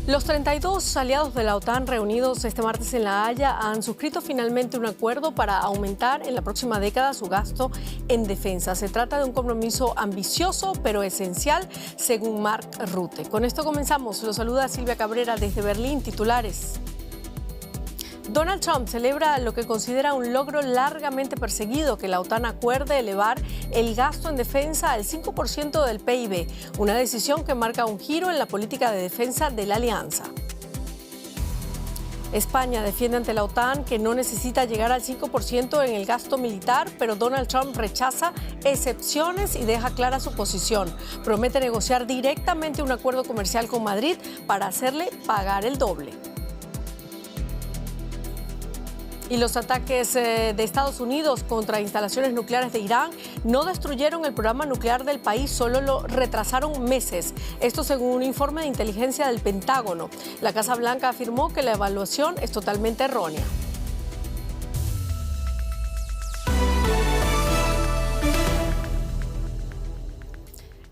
Los 32 aliados de la OTAN reunidos este martes en La Haya han suscrito finalmente un acuerdo para aumentar en la próxima década su gasto en defensa. Se trata de un compromiso ambicioso pero esencial, según Mark Rutte. Con esto comenzamos. Los saluda Silvia Cabrera desde Berlín. Titulares. Donald Trump celebra lo que considera un logro largamente perseguido, que la OTAN acuerde elevar el gasto en defensa al 5% del PIB, una decisión que marca un giro en la política de defensa de la alianza. España defiende ante la OTAN que no necesita llegar al 5% en el gasto militar, pero Donald Trump rechaza excepciones y deja clara su posición. Promete negociar directamente un acuerdo comercial con Madrid para hacerle pagar el doble. Y los ataques de Estados Unidos contra instalaciones nucleares de Irán no destruyeron el programa nuclear del país, solo lo retrasaron meses. Esto según un informe de inteligencia del Pentágono. La Casa Blanca afirmó que la evaluación es totalmente errónea.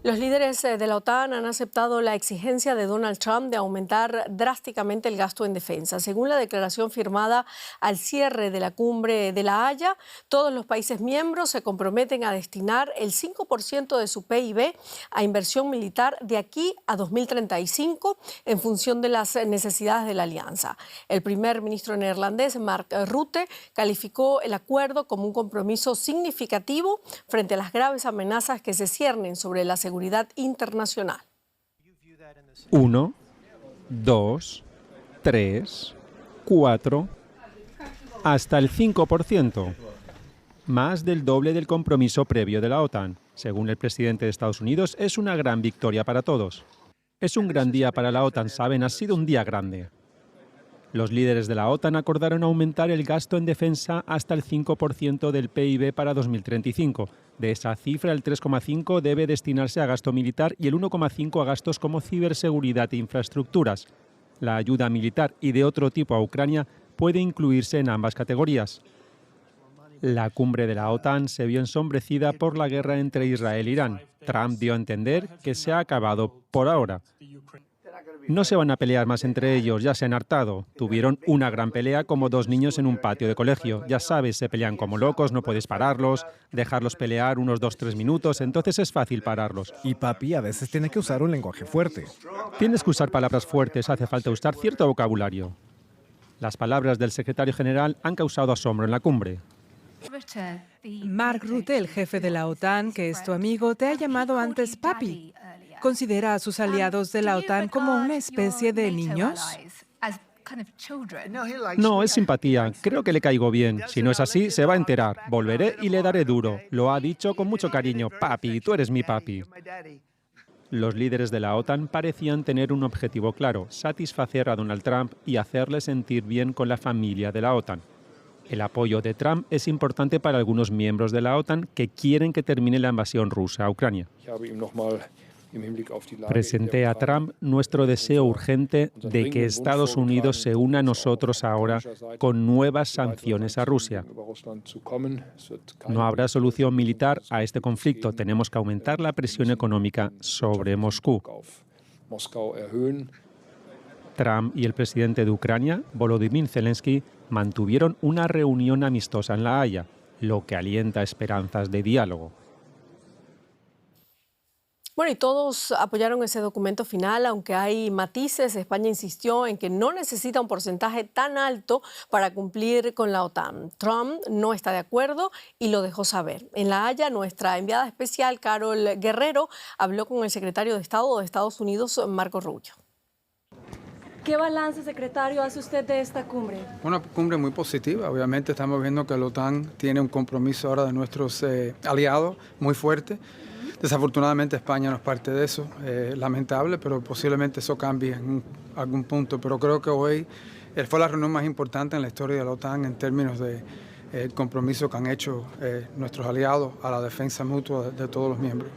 Los líderes de la OTAN han aceptado la exigencia de Donald Trump de aumentar drásticamente el gasto en defensa. Según la declaración firmada al cierre de la cumbre de La Haya, todos los países miembros se comprometen a destinar el 5% de su PIB a inversión militar de aquí a 2035 en función de las necesidades de la alianza. El primer ministro neerlandés, Mark Rutte, calificó el acuerdo como un compromiso significativo frente a las graves amenazas que se ciernen sobre la seguridad internacional. 1, 2, 3, 4, hasta el 5%, más del doble del compromiso previo de la OTAN. Según el presidente de Estados Unidos, es una gran victoria para todos. Es un gran día para la OTAN, saben, ha sido un día grande. Los líderes de la OTAN acordaron aumentar el gasto en defensa hasta el 5% del PIB para 2035. De esa cifra, el 3,5% debe destinarse a gasto militar y el 1,5% a gastos como ciberseguridad e infraestructuras. La ayuda militar y de otro tipo a Ucrania puede incluirse en ambas categorías. La cumbre de la OTAN se vio ensombrecida por la guerra entre Israel e Irán. Trump dio a entender que se ha acabado por ahora. No se van a pelear más entre ellos, ya se han hartado. Tuvieron una gran pelea como dos niños en un patio de colegio. Ya sabes, se pelean como locos, no puedes pararlos, dejarlos pelear unos 2-3 minutos, entonces es fácil pararlos. Y papi a veces tiene que usar un lenguaje fuerte. Tienes que usar palabras fuertes, hace falta usar cierto vocabulario. Las palabras del secretario general han causado asombro en la cumbre. Mark Rutte, el jefe de la OTAN, que es tu amigo, te ha llamado antes papi. ¿Considera a sus aliados de la OTAN como una especie de niños? No, es simpatía. Creo que le caigo bien. Si no es así, se va a enterar. Volveré y le daré duro. Lo ha dicho con mucho cariño. Papi, tú eres mi papi. Los líderes de la OTAN parecían tener un objetivo claro: satisfacer a Donald Trump y hacerle sentir bien con la familia de la OTAN. El apoyo de Trump es importante para algunos miembros de la OTAN que quieren que termine la invasión rusa a Ucrania. Presenté a Trump nuestro deseo urgente de que Estados Unidos se una a nosotros ahora con nuevas sanciones a Rusia. No habrá solución militar a este conflicto. Tenemos que aumentar la presión económica sobre Moscú. Trump y el presidente de Ucrania, Volodymyr Zelensky, mantuvieron una reunión amistosa en La Haya, lo que alienta esperanzas de diálogo. Bueno, y todos apoyaron ese documento final, aunque hay matices. España insistió en que no necesita un porcentaje tan alto para cumplir con la OTAN. Trump no está de acuerdo y lo dejó saber. En La Haya, nuestra enviada especial, Carol Guerrero, habló con el secretario de Estado de Estados Unidos, Marco Rubio. ¿Qué balance, secretario, hace usted de esta cumbre? Una cumbre muy positiva. Obviamente estamos viendo que la OTAN tiene un compromiso ahora de nuestros aliados muy fuerte. Desafortunadamente España no es parte de eso, lamentable, pero posiblemente eso cambie en algún punto. Pero creo que hoy fue la reunión más importante en la historia de la OTAN en términos de el compromiso que han hecho nuestros aliados a la defensa mutua de todos los miembros.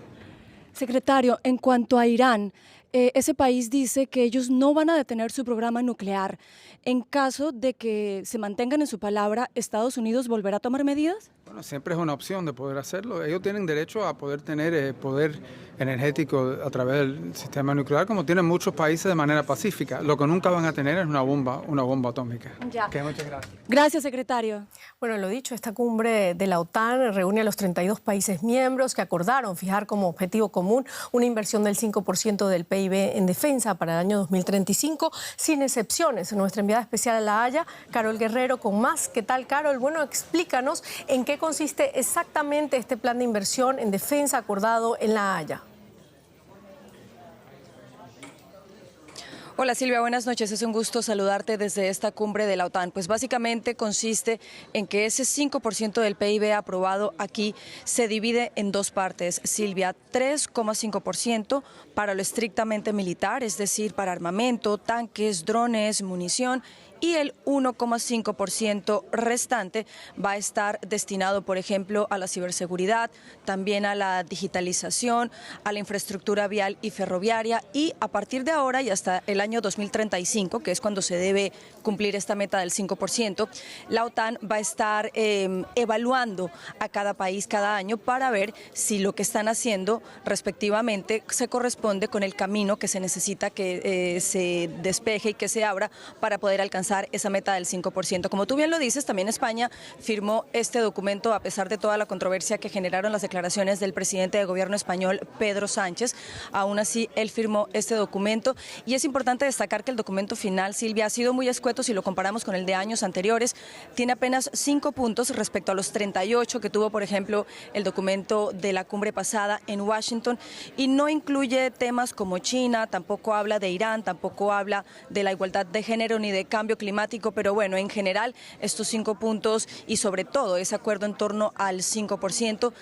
Secretario, en cuanto a Irán, ese país dice que ellos no van a detener su programa nuclear. En caso de que se mantengan en su palabra, ¿Estados Unidos volverá a tomar medidas? Bueno, siempre es una opción de poder hacerlo. Ellos tienen derecho a poder tener poder energético a través del sistema nuclear, como tienen muchos países de manera pacífica. Lo que nunca van a tener es una bomba atómica. Ya. Okay, muchas gracias. Gracias, secretario. Bueno, lo dicho, esta cumbre de la OTAN reúne a los 32 países miembros que acordaron fijar como objetivo común una inversión del 5% del PIB en defensa para el año 2035, sin excepciones. Nuestra enviada especial a La Haya, Carol Guerrero, con más. ¿Qué tal, Carol? Bueno, explícanos en qué consiste exactamente este plan de inversión en defensa acordado en La Haya. Hola Silvia, buenas noches. Es un gusto saludarte desde esta cumbre de la OTAN. Pues básicamente consiste en que ese 5% del PIB aprobado aquí se divide en dos partes, Silvia. 3,5% para lo estrictamente militar, es decir, para armamento, tanques, drones, munición, y el 1,5% restante va a estar destinado, por ejemplo, a la ciberseguridad, también a la digitalización, a la infraestructura vial y ferroviaria, y a partir de ahora y hasta el año 2035, que es cuando se debe cumplir esta meta del 5%, la OTAN va a estar evaluando a cada país cada año para ver si lo que están haciendo respectivamente se corresponde con el camino que se necesita que se despeje y que se abra para poder alcanzar esa meta del 5%. Como tú bien lo dices, también España firmó este documento a pesar de toda la controversia que generaron las declaraciones del presidente de gobierno español, Pedro Sánchez. Aún así, él firmó este documento y es importante destacar que el documento final, Silvia, ha sido muy escueto si lo comparamos con el de años anteriores. Tiene apenas 5 puntos respecto a los 38 que tuvo, por ejemplo, el documento de la cumbre pasada en Washington, y no incluye temas como China, tampoco habla de Irán, tampoco habla de la igualdad de género ni de cambio climático, pero bueno, en general estos 5 puntos y sobre todo ese acuerdo en torno al 5%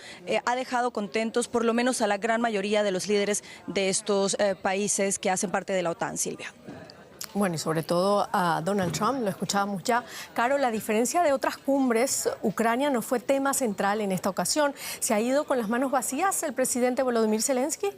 ha dejado contentos por lo menos a la gran mayoría de los líderes de estos países que hacen parte de la OTAN, Silvia. Bueno, y sobre todo a Donald Trump, lo escuchábamos ya. Caro, a diferencia de otras cumbres, Ucrania no fue tema central en esta ocasión. ¿Se ha ido con las manos vacías el presidente Volodymyr Zelensky?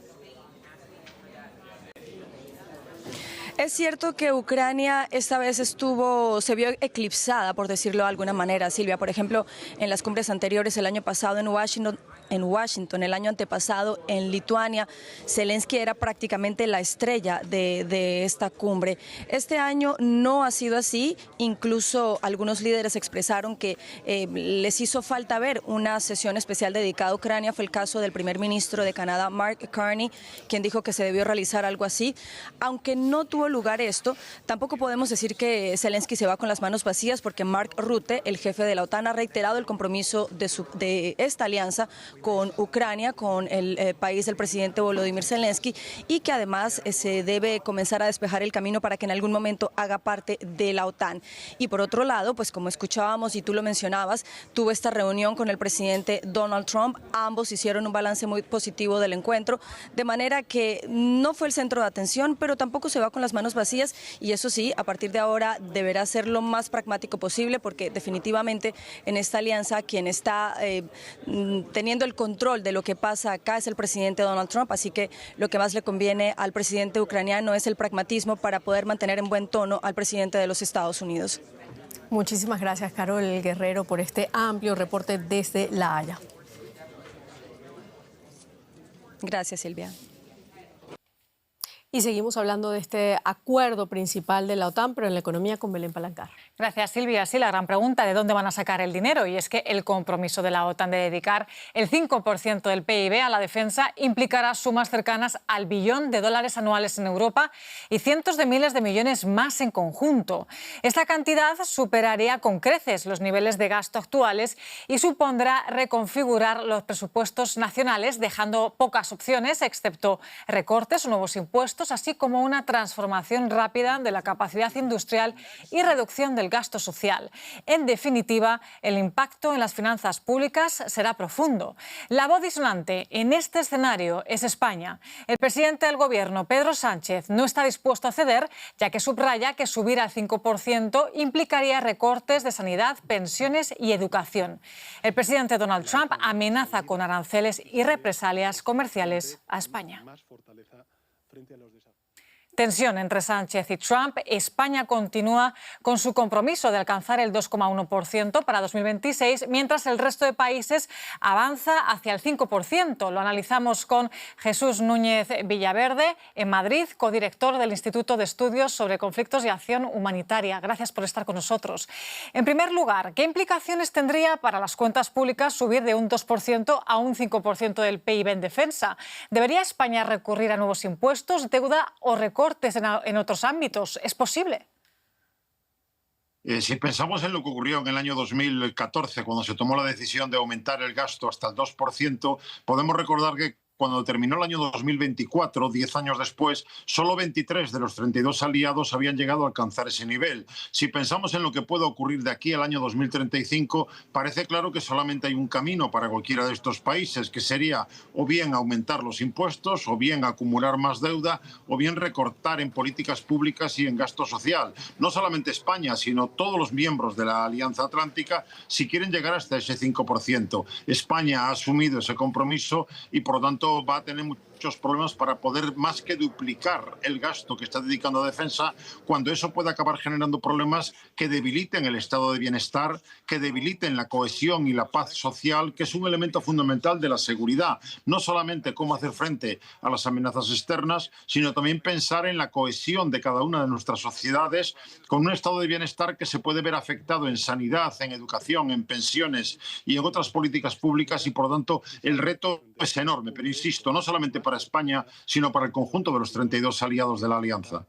Es cierto que Ucrania esta vez se vio eclipsada, por decirlo de alguna manera, Silvia. Por ejemplo, en las cumbres anteriores, el año pasado en Washington, el año antepasado en Lituania, Zelensky era prácticamente la estrella de esta cumbre. Este año no ha sido así, incluso algunos líderes expresaron que les hizo falta ver una sesión especial dedicada a Ucrania. Fue el caso del primer ministro de Canadá, Mark Carney, quien dijo que se debió realizar algo así. Aunque no tuvo lugar esto, tampoco podemos decir que Zelensky se va con las manos vacías, porque Mark Rutte, el jefe de la OTAN, ha reiterado el compromiso de esta alianza con Ucrania, con el país del presidente Volodymyr Zelensky, y que además se debe comenzar a despejar el camino para que en algún momento haga parte de la OTAN. Y por otro lado, pues como escuchábamos y tú lo mencionabas, tuvo esta reunión con el presidente Donald Trump. Ambos hicieron un balance muy positivo del encuentro, de manera que no fue el centro de atención, pero tampoco se va con las manos vacías, y eso sí, a partir de ahora deberá ser lo más pragmático posible, porque definitivamente en esta alianza quien está teniendo el control de lo que pasa acá es el presidente Donald Trump, así que lo que más le conviene al presidente ucraniano es el pragmatismo para poder mantener en buen tono al presidente de los Estados Unidos. Muchísimas gracias, Carol Guerrero, por este amplio reporte desde La Haya. Gracias, Silvia. Y seguimos hablando de este acuerdo principal de la OTAN, pero en la economía, con Belén Palancar. Gracias, Silvia. Sí, la gran pregunta de dónde van a sacar el dinero, y es que el compromiso de la OTAN de dedicar el 5% del PIB a la defensa implicará sumas cercanas al $1 billón anuales en Europa y cientos de miles de millones más en conjunto. Esta cantidad superaría con creces los niveles de gasto actuales y supondrá reconfigurar los presupuestos nacionales, dejando pocas opciones, excepto recortes o nuevos impuestos, así como una transformación rápida de la capacidad industrial y reducción del gasto social. En definitiva, el impacto en las finanzas públicas será profundo. La voz disonante en este escenario es España. El presidente del Gobierno, Pedro Sánchez, no está dispuesto a ceder, ya que subraya que subir al 5% implicaría recortes de sanidad, pensiones y educación. El presidente Donald Trump amenaza con aranceles y represalias comerciales a España. Tensión entre Sánchez y Trump. España continúa con su compromiso de alcanzar el 2,1% para 2026, mientras el resto de países avanza hacia el 5%. Lo analizamos con Jesús Núñez Villaverde, en Madrid, codirector del Instituto de Estudios sobre Conflictos y Acción Humanitaria. Gracias por estar con nosotros. En primer lugar, ¿qué implicaciones tendría para las cuentas públicas subir de un 2% a un 5% del PIB en defensa? ¿Debería España recurrir a nuevos impuestos, deuda o recortes en otros ámbitos? ¿Es posible? Si pensamos en lo que ocurrió en el año 2014, cuando se tomó la decisión de aumentar el gasto hasta el 2%, podemos recordar que cuando terminó el año 2024, 10 años después, solo 23 de los 32 aliados habían llegado a alcanzar ese nivel. Si pensamos en lo que puede ocurrir de aquí al año 2035, parece claro que solamente hay un camino para cualquiera de estos países, que sería o bien aumentar los impuestos, o bien acumular más deuda, o bien recortar en políticas públicas y en gasto social. No solamente España, sino todos los miembros de la Alianza Atlántica, si quieren llegar hasta ese 5%. España ha asumido ese compromiso y, por lo tanto, va a tener muchos problemas para poder más que duplicar el gasto que está dedicando a defensa, cuando eso puede acabar generando problemas que debiliten el estado de bienestar, que debiliten la cohesión y la paz social, que es un elemento fundamental de la seguridad. No solamente cómo hacer frente a las amenazas externas, sino también pensar en la cohesión de cada una de nuestras sociedades, con un estado de bienestar que se puede ver afectado en sanidad, en educación, en pensiones y en otras políticas públicas, y por lo tanto el reto es enorme. Pero insisto, no solamente para España, sino para el conjunto de los 32 aliados de la Alianza.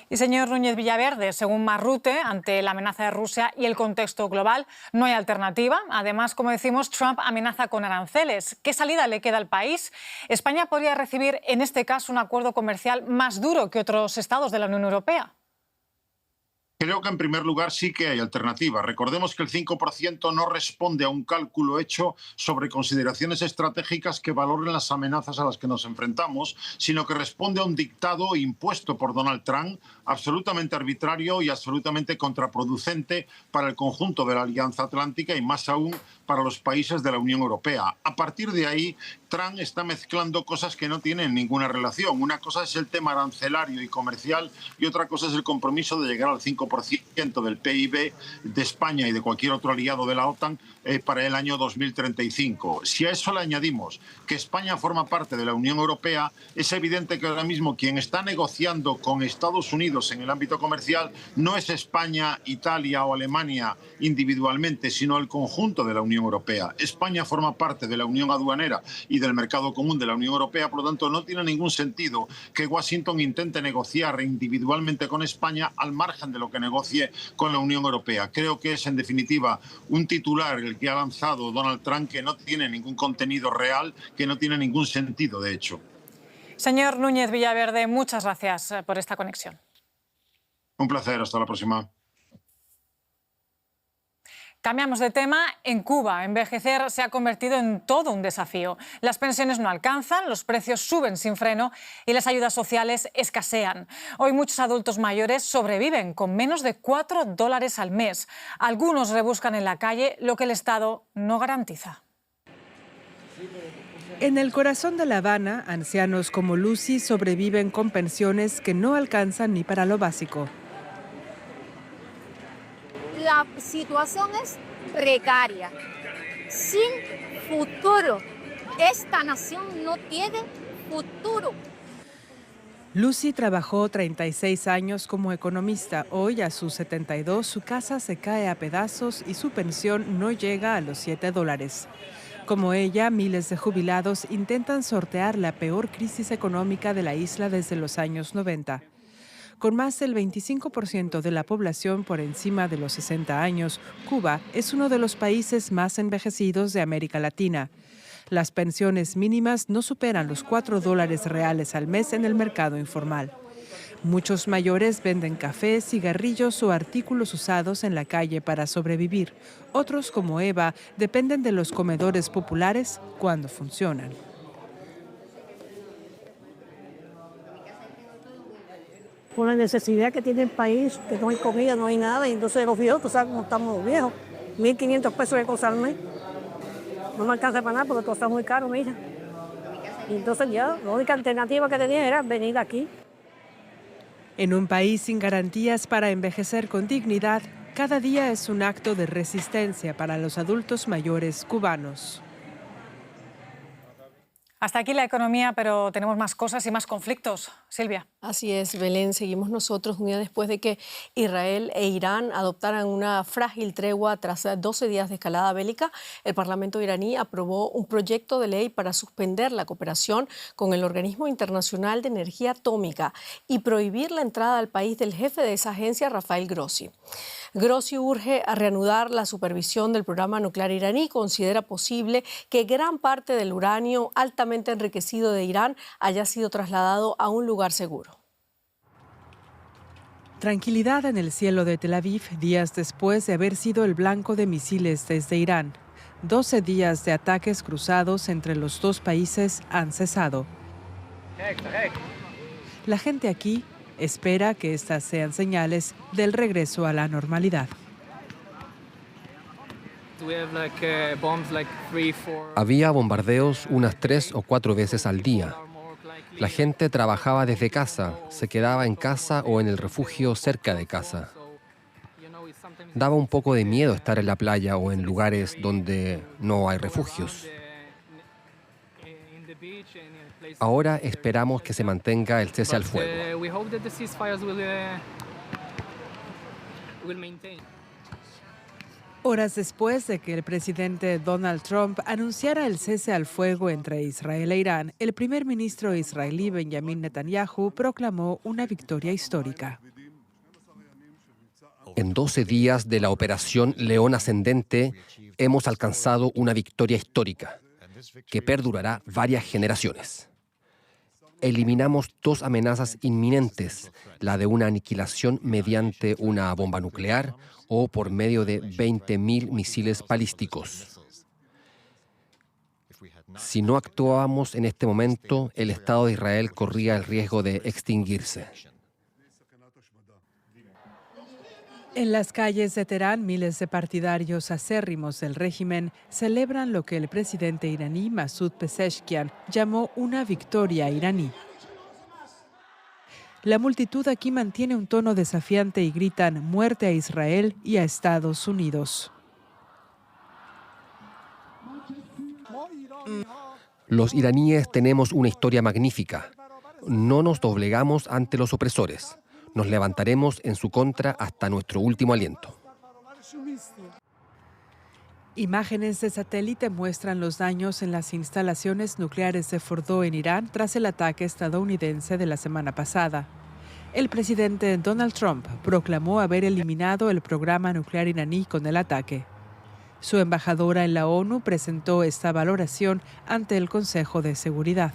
Y señor Núñez Villaverde, según Marrute, ante la amenaza de Rusia y el contexto global, no hay alternativa. Además, como decimos, Trump amenaza con aranceles. ¿Qué salida le queda al país? España podría recibir, en este caso, un acuerdo comercial más duro que otros estados de la Unión Europea. Creo que en primer lugar sí que hay alternativa. Recordemos que el 5% no responde a un cálculo hecho sobre consideraciones estratégicas que valoren las amenazas a las que nos enfrentamos, sino que responde a un dictado impuesto por Donald Trump, absolutamente arbitrario y absolutamente contraproducente para el conjunto de la Alianza Atlántica y más aún para los países de la Unión Europea. A partir de ahí, Trump está mezclando cosas que no tienen ninguna relación. Una cosa es el tema arancelario y comercial y otra cosa es el compromiso de llegar al 5% del PIB de España y de cualquier otro aliado de la OTAN para el año 2035. Si a eso le añadimos que España forma parte de la Unión Europea, es evidente que ahora mismo quien está negociando con Estados Unidos en el ámbito comercial no es España, Italia o Alemania individualmente, sino el conjunto de la Unión Europea. España forma parte de la Unión Aduanera y del mercado común de la Unión Europea, por lo tanto no tiene ningún sentido que Washington intente negociar individualmente con España al margen de lo que negocie con la Unión Europea. Creo que es en definitiva un titular el que ha lanzado Donald Trump que no tiene ningún contenido real, que no tiene ningún sentido de hecho. Señor Núñez Villaverde, muchas gracias por esta conexión. Un placer, hasta la próxima. Cambiamos de tema. En Cuba, envejecer se ha convertido en todo un desafío. Las pensiones no alcanzan, los precios suben sin freno y las ayudas sociales escasean. Hoy muchos adultos mayores sobreviven con menos de $4 al mes. Algunos rebuscan en la calle lo que el Estado no garantiza. En el corazón de La Habana, ancianos como Lucy sobreviven con pensiones que no alcanzan ni para lo básico. La situación es precaria, sin futuro. Esta nación no tiene futuro. Lucy trabajó 36 años como economista. Hoy, a sus 72, su casa se cae a pedazos y su pensión no llega a los $7. Como ella, miles de jubilados intentan sortear la peor crisis económica de la isla desde los años 90. Con más del 25% de la población por encima de los 60 años, Cuba es uno de los países más envejecidos de América Latina. Las pensiones mínimas no superan los $4 reales al mes en el mercado informal. Muchos mayores venden café, cigarrillos o artículos usados en la calle para sobrevivir. Otros, como Eva, dependen de los comedores populares cuando funcionan. Por la necesidad que tiene el país, que no hay comida, no hay nada, y entonces los viejos, tú sabes cómo estamos los viejos, 1.500 pesos de cosa al mes. No me alcanza para nada porque todo está muy caro, mira. Y entonces ya, la única alternativa que tenía era venir aquí. En un país sin garantías para envejecer con dignidad, cada día es un acto de resistencia para los adultos mayores cubanos. Hasta aquí la economía, pero tenemos más cosas y más conflictos. Silvia. Así es, Belén. Seguimos nosotros un día después de que Israel e Irán adoptaran una frágil tregua tras 12 días de escalada bélica. El Parlamento iraní aprobó un proyecto de ley para suspender la cooperación con el Organismo Internacional de Energía Atómica y prohibir la entrada al país del jefe de esa agencia, Rafael Grossi. Grossi urge a reanudar la supervisión del programa nuclear iraní y considera posible que gran parte del uranio altamente enriquecido de Irán haya sido trasladado a un lugar seguro. Tranquilidad en el cielo de Tel Aviv días después de haber sido el blanco de misiles desde Irán. 12 días de ataques cruzados entre los dos países han cesado. La gente aquí espera que estas sean señales del regreso a la normalidad. Había bombardeos unas 3 o 4 veces al día. La gente trabajaba desde casa, se quedaba en casa o en el refugio cerca de casa. Daba un poco de miedo estar en la playa o en lugares donde no hay refugios. Ahora esperamos que se mantenga el cese al fuego. Horas después de que el presidente Donald Trump anunciara el cese al fuego entre Israel e Irán, el primer ministro israelí Benjamin Netanyahu proclamó una victoria histórica. En 12 días de la operación León Ascendente hemos alcanzado una victoria histórica que perdurará varias generaciones. Eliminamos 2 amenazas inminentes, la de una aniquilación mediante una bomba nuclear o por medio de 20.000 misiles balísticos. Si no actuábamos en este momento, el Estado de Israel corría el riesgo de extinguirse. En las calles de Teherán, miles de partidarios acérrimos del régimen celebran lo que el presidente iraní Masoud Pezeshkian llamó una victoria iraní. La multitud aquí mantiene un tono desafiante y gritan muerte a Israel y a Estados Unidos. Los iraníes tenemos una historia magnífica. No nos doblegamos ante los opresores. Nos levantaremos en su contra hasta nuestro último aliento. Imágenes de satélite muestran los daños en las instalaciones nucleares de Fordo en Irán tras el ataque estadounidense de la semana pasada. El presidente Donald Trump proclamó haber eliminado el programa nuclear iraní con el ataque. Su embajadora en la ONU presentó esta valoración ante el Consejo de Seguridad.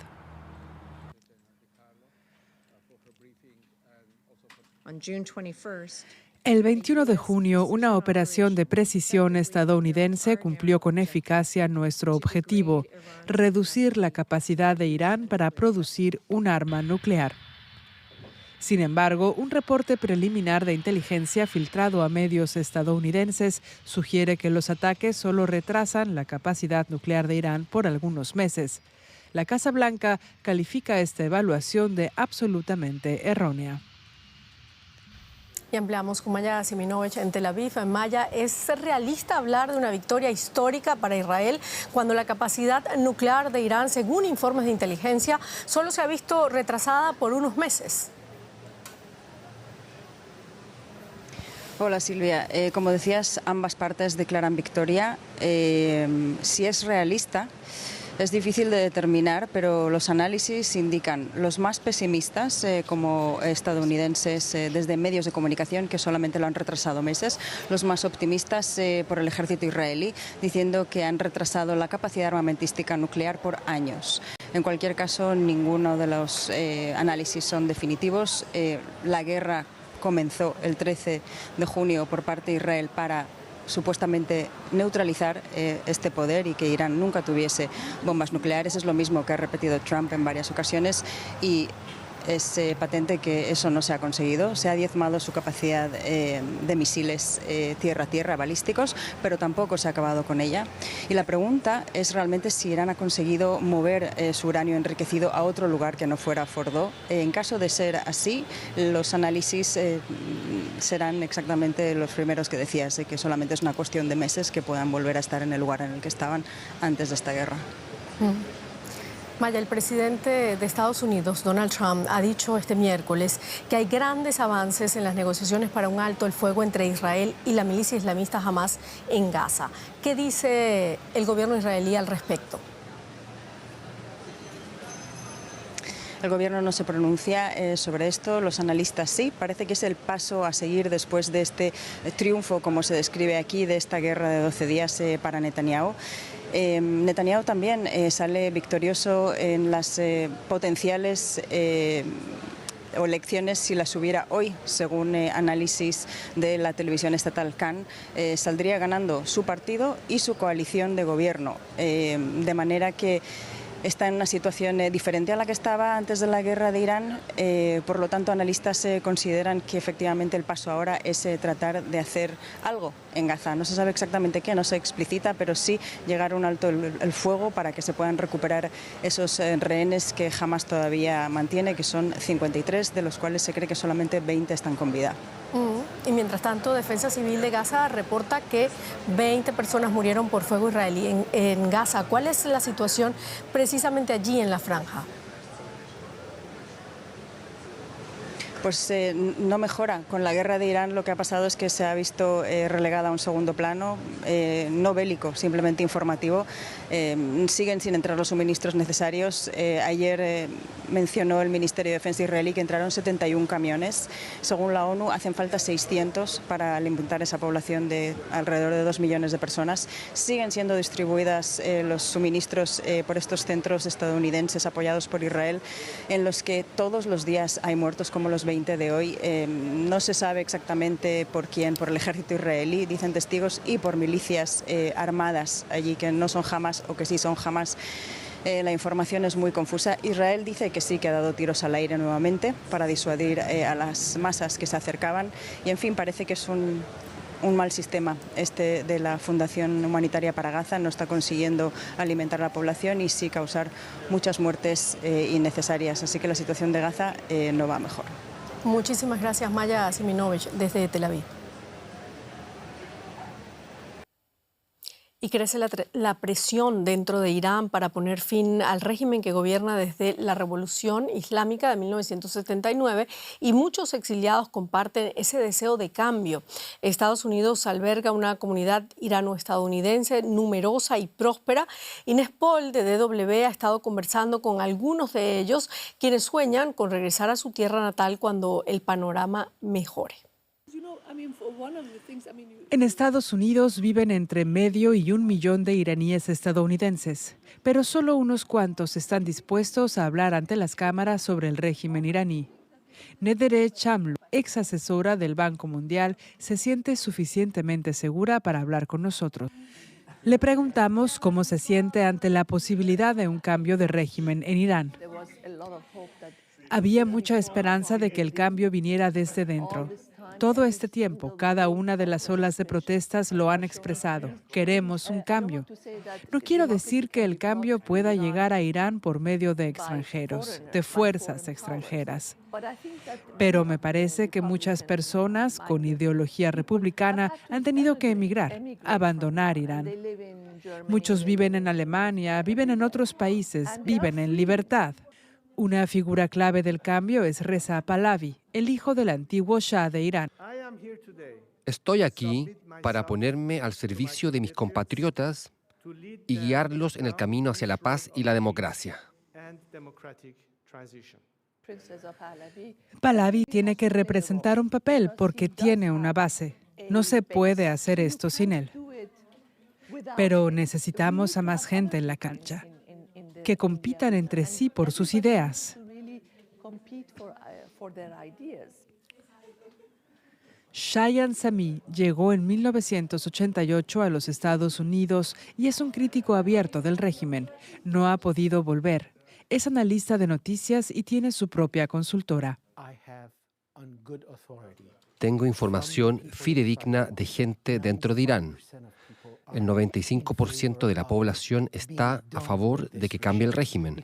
El 21 de junio, una operación de precisión estadounidense cumplió con eficacia nuestro objetivo, reducir la capacidad de Irán para producir un arma nuclear. Sin embargo, un reporte preliminar de inteligencia filtrado a medios estadounidenses sugiere que los ataques solo retrasan la capacidad nuclear de Irán por algunos meses. La Casa Blanca califica esta evaluación de absolutamente errónea. Y ampliamos con Maya Siminovich en Tel Aviv. Maya, ¿es realista hablar de una victoria histórica para Israel cuando la capacidad nuclear de Irán, según informes de inteligencia, solo se ha visto retrasada por unos meses? Hola Silvia, como decías, ambas partes declaran victoria. Si es realista, es difícil de determinar, pero los análisis indican los más pesimistas, como estadounidenses desde medios de comunicación, que solamente lo han retrasado meses, los más optimistas por el ejército israelí, diciendo que han retrasado la capacidad armamentística nuclear por años. En cualquier caso, ninguno de los análisis son definitivos. La guerra comenzó el 13 de junio por parte de Israel para supuestamente neutralizar este poder y que Irán nunca tuviese bombas nucleares. Es lo mismo que ha repetido Trump en varias ocasiones y es patente que eso no se ha conseguido. Se ha diezmado su capacidad de misiles tierra-tierra balísticos, pero tampoco se ha acabado con ella. Y la pregunta es realmente si Irán ha conseguido mover su uranio enriquecido a otro lugar que no fuera Fordo. En caso de ser así, los análisis serán exactamente los primeros que decías, de que solamente es una cuestión de meses que puedan volver a estar en el lugar en el que estaban antes de esta guerra. Maya, el presidente de Estados Unidos, Donald Trump, ha dicho este miércoles que hay grandes avances en las negociaciones para un alto el fuego entre Israel y la milicia islamista Hamas en Gaza. ¿Qué dice el gobierno israelí al respecto? El gobierno no se pronuncia sobre esto, los analistas sí. Parece que es el paso a seguir después de este triunfo, como se describe aquí, de esta guerra de 12 días para Netanyahu. Netanyahu también sale victorioso en las potenciales o elecciones, si las hubiera hoy, según análisis de la televisión estatal Kan, saldría ganando su partido y su coalición de gobierno, de manera que está en una situación diferente a la que estaba antes de la guerra de Irán. Por lo tanto, analistas consideran que efectivamente el paso ahora es tratar de hacer algo en Gaza. No se sabe exactamente qué, no se explicita, pero sí llegar a un alto el fuego para que se puedan recuperar esos rehenes que Hamas todavía mantiene, que son 53, de los cuales se cree que solamente 20 están con vida. Y mientras tanto, Defensa Civil de Gaza reporta que 20 personas murieron por fuego israelí en Gaza. ¿Cuál es la situación precisamente allí en la franja? Pues no mejora. Con la guerra de Irán lo que ha pasado es que se ha visto relegada a un segundo plano, no bélico, simplemente informativo. Siguen sin entrar los suministros necesarios. Ayer mencionó el Ministerio de Defensa israelí que entraron 71 camiones. Según la ONU, hacen falta 600 para alimentar esa población de alrededor de 2 millones de personas. Siguen siendo distribuidas los suministros por estos centros estadounidenses apoyados por Israel, en los que todos los días hay muertos, como los 20 de hoy. No se sabe exactamente por quién, por el ejército israelí, dicen testigos, y por milicias armadas allí que no son Hamas o que sí son Hamas. La información es muy confusa. Israel dice que sí, que ha dado tiros al aire nuevamente para disuadir a las masas que se acercaban. Y en fin, parece que es un mal sistema este de la Fundación Humanitaria para Gaza. No está consiguiendo alimentar a la población y sí causar muchas muertes innecesarias. Así que la situación de Gaza no va mejor. Muchísimas gracias, Maya Siminovich, desde Tel Aviv. Y crece la presión dentro de Irán para poner fin al régimen que gobierna desde la Revolución Islámica de 1979, y muchos exiliados comparten ese deseo de cambio. Estados Unidos alberga una comunidad irano-estadounidense numerosa y próspera. Inés Paul de DW ha estado conversando con algunos de ellos, quienes sueñan con regresar a su tierra natal cuando el panorama mejore. En Estados Unidos viven entre 500,000 y 1 millón de iraníes estadounidenses, pero solo unos cuantos están dispuestos a hablar ante las cámaras sobre el régimen iraní. Nedere Chamlo, ex asesora del Banco Mundial, se siente suficientemente segura para hablar con nosotros. Le preguntamos cómo se siente ante la posibilidad de un cambio de régimen en Irán. Había mucha esperanza de que el cambio viniera desde dentro. Todo este tiempo, cada una de las olas de protestas lo han expresado. Queremos un cambio. No quiero decir que el cambio pueda llegar a Irán por medio de extranjeros, de fuerzas extranjeras. Pero me parece que muchas personas con ideología republicana han tenido que emigrar, abandonar Irán. Muchos viven en Alemania, viven en otros países, viven en libertad. Una figura clave del cambio es Reza Pahlavi, el hijo del antiguo Shah de Irán. Estoy aquí para ponerme al servicio de mis compatriotas y guiarlos en el camino hacia la paz y la democracia. Pahlavi tiene que representar un papel porque tiene una base. No se puede hacer esto sin él. Pero necesitamos a más gente en la cancha, que compitan entre sí por sus ideas. Shayan Sami llegó en 1988 a los Estados Unidos y es un crítico abierto del régimen. No ha podido volver. Es analista de noticias y tiene su propia consultora. Tengo información fidedigna de gente dentro de Irán. El 95% de la población está a favor de que cambie el régimen,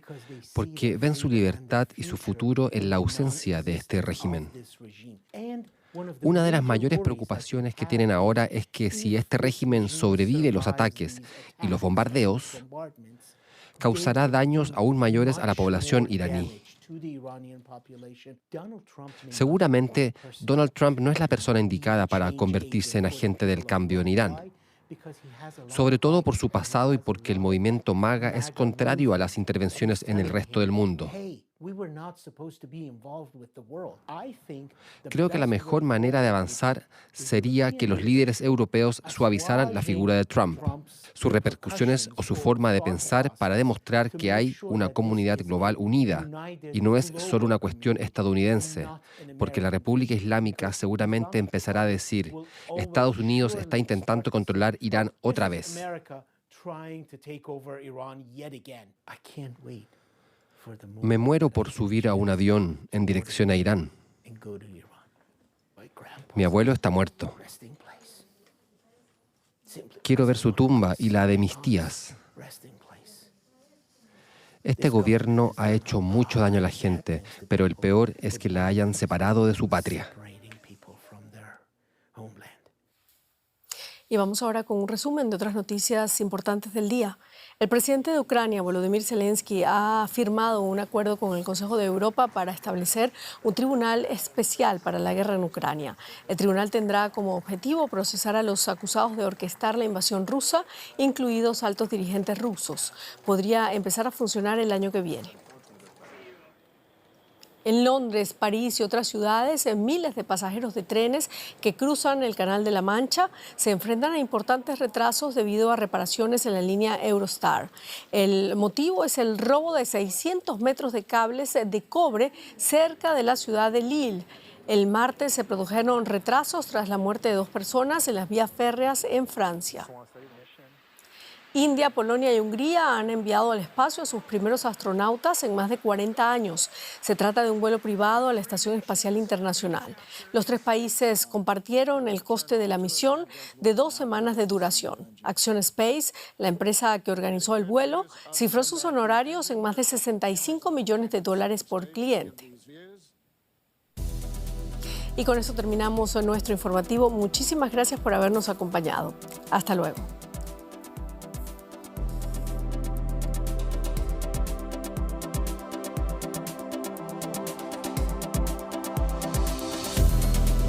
porque ven su libertad y su futuro en la ausencia de este régimen. Una de las mayores preocupaciones que tienen ahora es que si este régimen sobrevive los ataques y los bombardeos, causará daños aún mayores a la población iraní. Seguramente, Donald Trump no es la persona indicada para convertirse en agente del cambio en Irán, sobre todo por su pasado y porque el movimiento MAGA es contrario a las intervenciones en el resto del mundo. Creo que la mejor manera de avanzar sería que los líderes europeos suavizaran la figura de Trump, sus repercusiones o su forma de pensar para demostrar que hay una comunidad global unida y no es solo una cuestión estadounidense, porque la República Islámica seguramente empezará a decir: Estados Unidos está intentando controlar Irán otra vez. Me muero por subir a un avión en dirección a Irán. Mi abuelo está muerto. Quiero ver su tumba y la de mis tías. Este gobierno ha hecho mucho daño a la gente, pero el peor es que la hayan separado de su patria. Y vamos ahora con un resumen de otras noticias importantes del día. El presidente de Ucrania, Volodymyr Zelensky, ha firmado un acuerdo con el Consejo de Europa para establecer un tribunal especial para la guerra en Ucrania. El tribunal tendrá como objetivo procesar a los acusados de orquestar la invasión rusa, incluidos altos dirigentes rusos. Podría empezar a funcionar el año que viene. En Londres, París y otras ciudades, miles de pasajeros de trenes que cruzan el Canal de la Mancha se enfrentan a importantes retrasos debido a reparaciones en la línea Eurostar. El motivo es el robo de 600 metros de cables de cobre cerca de la ciudad de Lille. El martes se produjeron retrasos tras la muerte de 2 personas en las vías férreas en Francia. India, Polonia y Hungría han enviado al espacio a sus primeros astronautas en más de 40 años. Se trata de un vuelo privado a la Estación Espacial Internacional. Los 3 países compartieron el coste de la misión de 2 semanas de duración. Action Space, la empresa que organizó el vuelo, cifró sus honorarios en más de $65 millones por cliente. Y con eso terminamos nuestro informativo. Muchísimas gracias por habernos acompañado. Hasta luego.